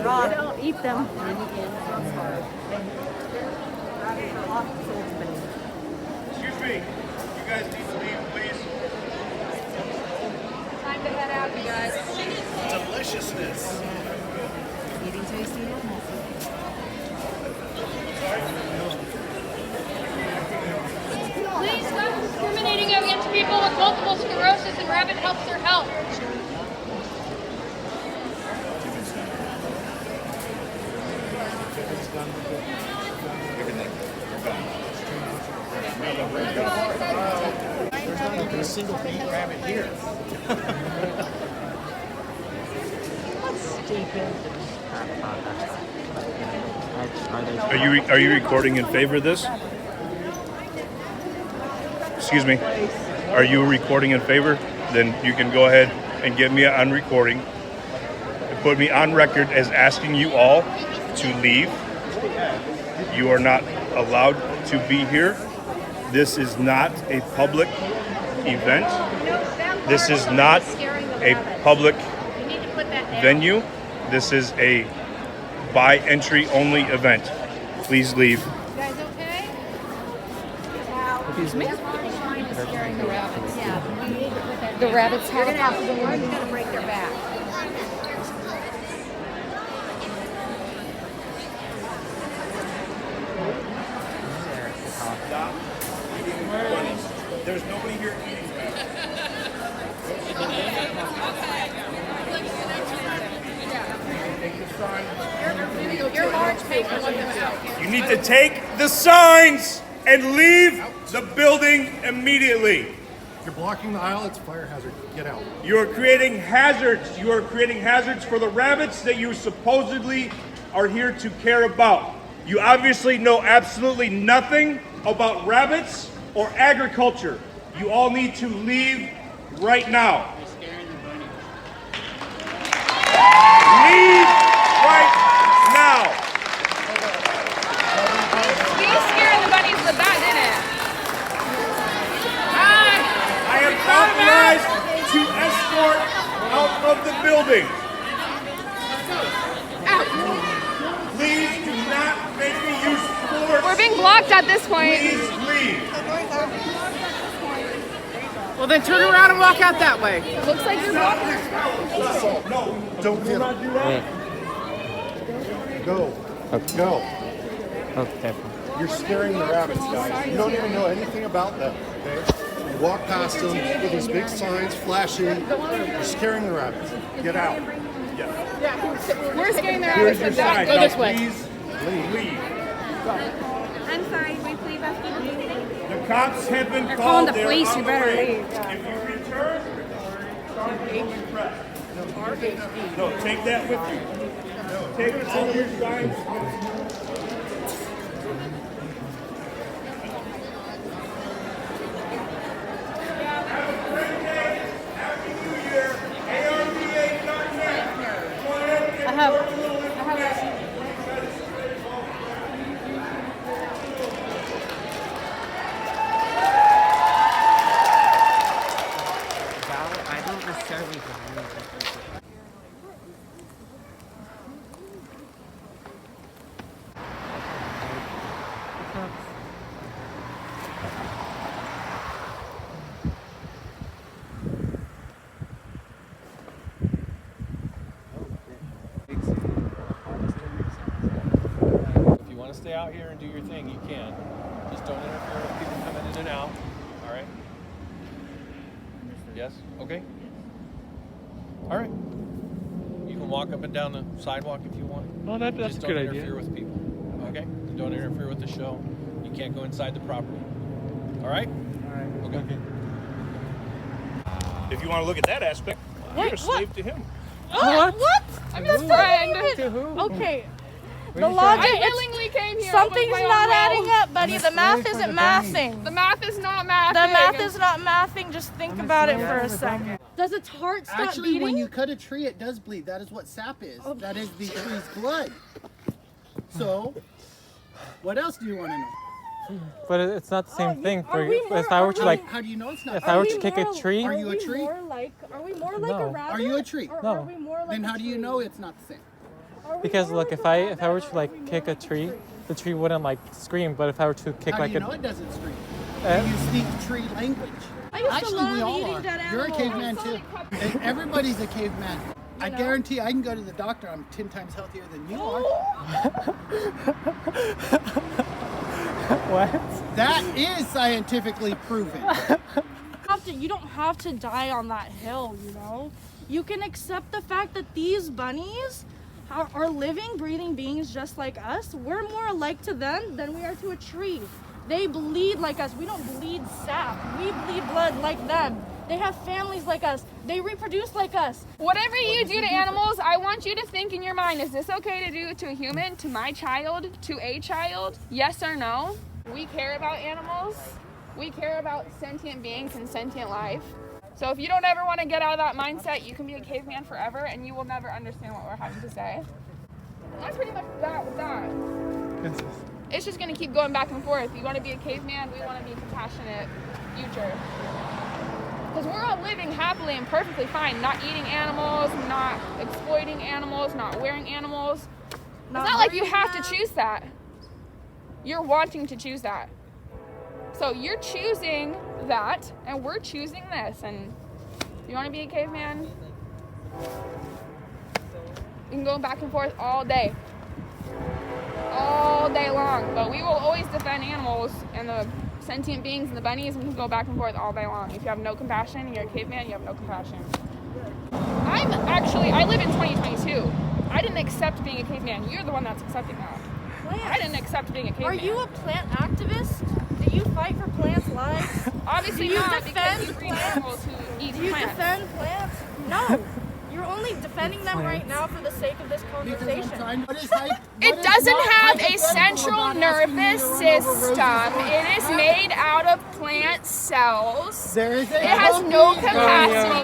raw. Don't eat them. Excuse me. You guys need to leave, please. Time to head out, you guys. Deliciousness. Eating tasty. Please stop discriminating against people with multiple sclerosis and Rabbit helps their health. There's not even a single meat rabbit here. Are you recording in favor of this? Excuse me. Are you recording in favor? Then you can go ahead and get me on recording and put me on record as asking you all to leave. You are not allowed to be here. This is not a public event. This is not a public venue. This is a by entry only event. Please leave. You guys okay? Excuse me? Scaring the rabbits. Yeah. The rabbits have a possibility. Going to break their back. Stop eating bunnies. There's nobody here eating Your large make them let them out. You need to take the signs and leave the building immediately. You're blocking the aisle, it's a fire hazard. Get out. You are creating hazards. You are creating hazards for the rabbits that you supposedly are here to care about. You obviously know absolutely nothing about rabbits or agriculture. You all need to leave right now. Leave right now. You scared the bunnies with that, didn't it? I am authorized to escort out of the building. Please do not make me use force. We're being blocked at this point. Please leave. Well, then turn around and walk out that way. It looks like you're blocking. No, don't do not do that. Go. Okay. Go. Okay. You're scaring the rabbits, guys. You don't even know anything about them, okay? You walk past them with these big signs flashing. You're scaring the rabbits. Get out. We're scaring the Here's rabbits your with that. sign. Go Now this way. please leave. I'm sorry, we please ask you to leave. The cops have been They're called. calling the They're police. on You the better way. leave. If you return, charge will be pressed. No, take that with you. Take all your signs. Have a great day. Happy New Year. ARPA.net. Go ahead and get I have- your little information. I don't necessarily believe If you want to stay out here and do your thing, you can. Just don't interfere with people coming in and out. All right? Yes? Okay. All right. You can walk up and down the sidewalk if you want. Oh, that's Just a don't good interfere idea. with people. Okay? And don't interfere with the show. You can't go inside the property. All right? Okay. If you want to look at that aspect, you're a slave to him. What? I'm your friend. To who? Okay. Where The you logic, I willingly came here. something's with my not own adding will. up, buddy. The math isn't mathing. The math is not mathing. The math is not mathing. Just think about it for a second. Does its heart stop Actually, beating? when you cut a tree, it does bleed. That is what sap is. That is the tree's blood. So, what else do you want to know? But it's not the same thing. are we more- If I were to like, How do you know it's not? if I were to kick a tree, Are you a tree? Are we more like a No. rabbit? Are you a tree? Or No. are we more like Then a how do you tree? know it's not the same? Because look, if I were to like kick a tree, the tree wouldn't like scream. But if I were to kick How like do you know it doesn't scream? Eh? You speak tree language. I used to Actually, love we all eating are. dead You're a animals. caveman too. And everybody's a caveman. I know? guarantee I can go to the doctor. I'm 10 times healthier than you are. What? That is scientifically proven. You don't have to die on that hill, you know? You can accept the fact that these bunnies are living, breathing beings just like us. We're more alike to them than we are to a tree. They bleed like us. We don't bleed sap. We bleed blood like them. They have families like us. They reproduce like us. Whatever you do to animals, I want you to think in your mind, is this okay to do to a human, to my child, to a child? Yes or no? We care about animals. We care about sentient beings and sentient life. So if you don't ever want to get out of that mindset, you can be a caveman forever and you will never understand what we're having to say. And that's pretty much that with that. It's just going to keep going back and forth. You want to be a caveman, we want to be a compassionate future. Because we're all living happily and perfectly fine, not eating animals, not exploiting animals, not wearing animals. It's not like you have to choose that. You're wanting to choose that. So you're choosing that, and we're choosing this. And if you want to be a caveman, you can go back and forth all day long. But we will always defend animals and the sentient beings and the bunnies, and we can go back and forth all day long. If you have no compassion and you're a caveman, you have no compassion. I live in 2022. I didn't accept being a caveman. You're the one that's accepting that. I didn't accept being a caveman. Are you a plant activist? Do you fight for plants' lives? Obviously Do you not, because defend you breed plants? animals who eat Do you plants. defend plants? No. You're only defending them right now for the sake of this conversation. It doesn't have a central nervous system. It is made out of plant cells. There is It has no capacity.